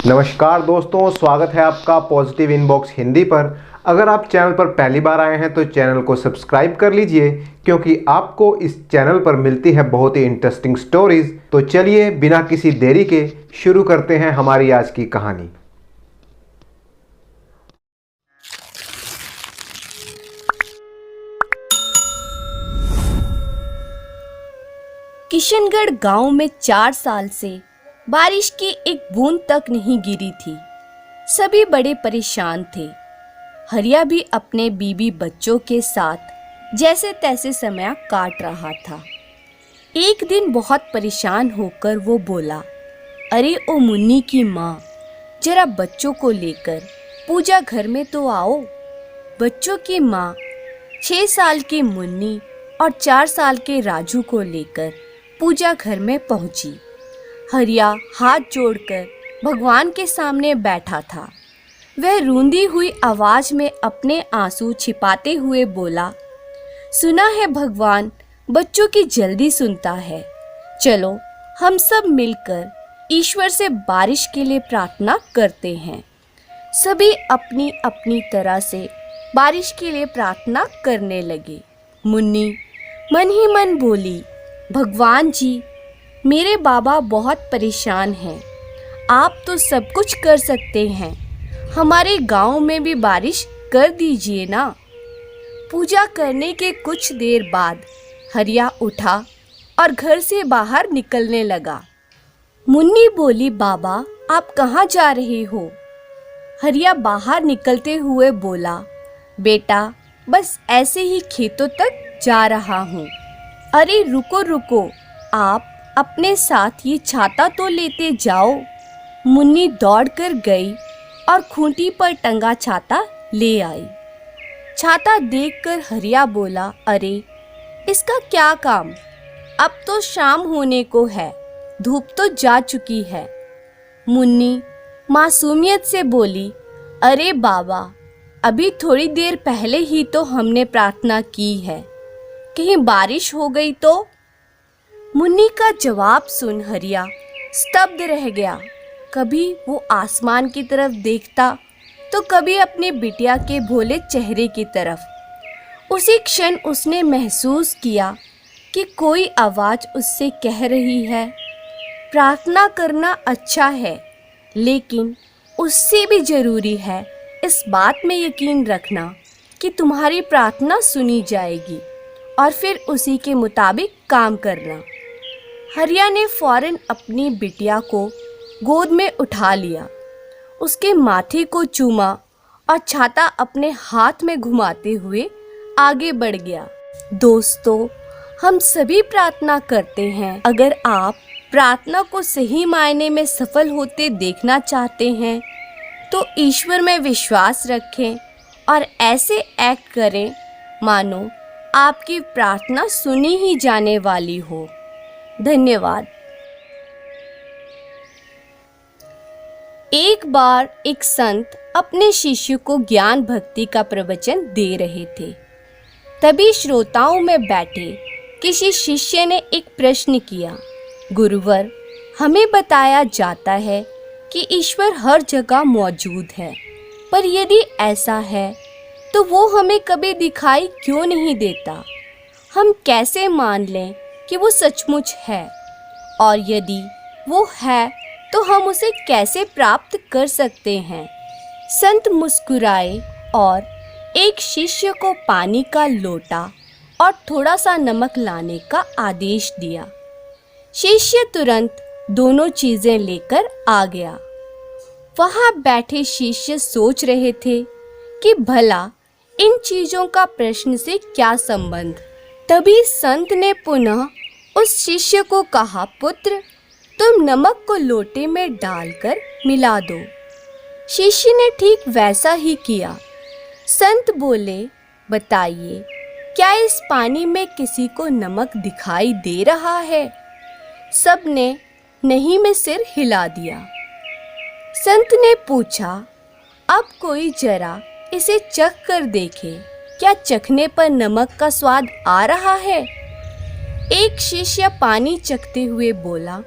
नमस्कार दोस्तों, स्वागत है आपका पॉजिटिव इनबॉक्स हिंदी पर। अगर आप चैनल पर पहली बार आए हैं तो चैनल को सब्सक्राइब कर लीजिए, क्योंकि आपको इस चैनल पर मिलती है बहुत ही इंटरेस्टिंग स्टोरीज। तो चलिए बिना किसी देरी के शुरू करते हैं हमारी आज की कहानी। किशनगढ़ गांव में 4 साल से बारिश की एक बूंद तक नहीं गिरी थी। सभी बड़े परेशान थे। हरिया भी अपने बीबी बच्चों के साथ जैसे तैसे समय काट रहा था। एक दिन बहुत परेशान होकर वो बोला, अरे ओ मुन्नी की माँ, जरा बच्चों को लेकर पूजा घर में तो आओ। बच्चों की माँ 6 साल की मुन्नी और 4 साल के राजू को लेकर पूजा घर में पहुंची। हरिया हाथ जोड़कर भगवान के सामने बैठा था। वह रूंधी हुई आवाज में अपने आंसू छिपाते हुए बोला, सुना है भगवान बच्चों की जल्दी सुनता है। चलो हम सब मिलकर ईश्वर से बारिश के लिए प्रार्थना करते हैं। सभी अपनी अपनी तरह से बारिश के लिए प्रार्थना करने लगे। मुन्नी मन ही मन बोली, भगवान जी, मेरे बाबा बहुत परेशान हैं। आप तो सब कुछ कर सकते हैं, हमारे गांव में भी बारिश कर दीजिए ना। पूजा करने के कुछ देर बाद हरिया उठा और घर से बाहर निकलने लगा। मुन्नी बोली, बाबा आप कहाँ जा रहे हो? हरिया बाहर निकलते हुए बोला, बेटा बस ऐसे ही खेतों तक जा रहा हूँ। अरे रुको रुको, आप अपने साथ ये छाता तो लेते जाओ। मुन्नी दौड़कर गई और खूंटी पर टंगा छाता ले आई। छाता देखकर हरिया बोला, अरे इसका क्या काम, अब तो शाम होने को है, धूप तो जा चुकी है। मुन्नी मासूमियत से बोली, अरे बाबा, अभी थोड़ी देर पहले ही तो हमने प्रार्थना की है, कहीं बारिश हो गई तो? मुन्नी का जवाब सुन हरिया स्तब्ध रह गया। कभी वो आसमान की तरफ देखता तो कभी अपने बिटिया के भोले चेहरे की तरफ। उसी क्षण उसने महसूस किया कि कोई आवाज़ उससे कह रही है, प्रार्थना करना अच्छा है, लेकिन उससे भी ज़रूरी है इस बात में यकीन रखना कि तुम्हारी प्रार्थना सुनी जाएगी और फिर उसी के मुताबिक काम करना। हरिया ने फौरन अपनी बिटिया को गोद में उठा लिया, उसके माथे को चूमा और छाता अपने हाथ में घुमाते हुए आगे बढ़ गया। दोस्तों, हम सभी प्रार्थना करते हैं। अगर आप प्रार्थना को सही मायने में सफल होते देखना चाहते हैं तो ईश्वर में विश्वास रखें और ऐसे एक्ट करें मानो आपकी प्रार्थना सुनी ही जाने वाली हो। धन्यवाद। एक बार एक संत अपने शिष्य को ज्ञान भक्ति का प्रवचन दे रहे थे। तभी श्रोताओं में बैठे किसी शिष्य ने एक प्रश्न किया, गुरुवर, हमें बताया जाता है कि ईश्वर हर जगह मौजूद है, पर यदि ऐसा है तो वो हमें कभी दिखाई क्यों नहीं देता? हम कैसे मान लें कि वो सचमुच है, और यदि वो है तो हम उसे कैसे प्राप्त कर सकते हैं? संत मुस्कुराए और एक शिष्य को पानी का लोटा और थोड़ा सा नमक लाने का आदेश दिया। शिष्य तुरंत दोनों चीजें लेकर आ गया। वहां बैठे शिष्य सोच रहे थे कि भला इन चीजों का प्रश्न से क्या संबंध। तभी संत ने पुनः उस शिष्य को कहा, पुत्र, तुम नमक को लोटे में डालकर मिला दो। शिष्य ने ठीक वैसा ही किया। संत बोले, बताइए, क्या इस पानी में किसी को नमक दिखाई दे रहा है? सबने नहीं में सिर हिला दिया। संत ने पूछा, अब कोई जरा इसे चख कर देखे, क्या चखने पर नमक का स्वाद आ रहा है? एक शिष्य पानी चखते हुए बोला,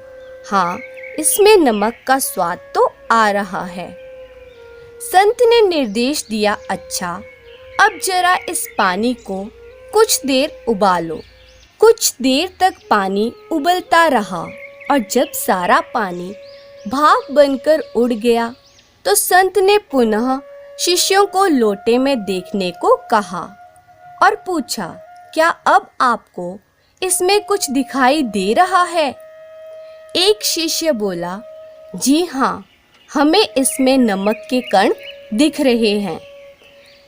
हाँ, इसमें नमक का स्वाद तो आ रहा है। संत ने निर्देश दिया, अच्छा अब जरा इस पानी को कुछ देर उबालो। कुछ देर तक पानी उबलता रहा और जब सारा पानी भाप बनकर उड़ गया तो संत ने पुनः शिष्यों को लोटे में देखने को कहा और पूछा, क्या अब आपको इसमें कुछ दिखाई दे रहा है? एक शिष्य बोला, जी हाँ, हमें इसमें नमक के कण दिख रहे हैं।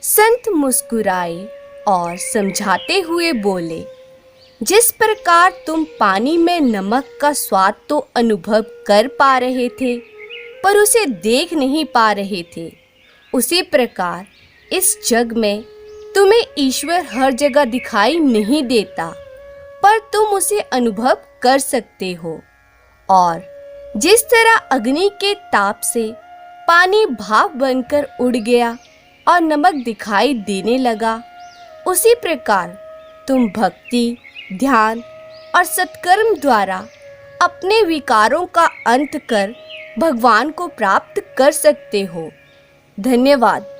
संत मुस्कुराए और समझाते हुए बोले, जिस प्रकार तुम पानी में नमक का स्वाद तो अनुभव कर पा रहे थे पर उसे देख नहीं पा रहे थे, उसी प्रकार इस जग में तुम्हें ईश्वर हर जगह दिखाई नहीं देता पर तुम उसे अनुभव कर सकते हो। और जिस तरह अग्नि के ताप से पानी भाप बनकर उड़ गया और नमक दिखाई देने लगा, उसी प्रकार तुम भक्ति, ध्यान और सत्कर्म द्वारा अपने विकारों का अंत कर भगवान को प्राप्त कर सकते हो। धन्यवाद।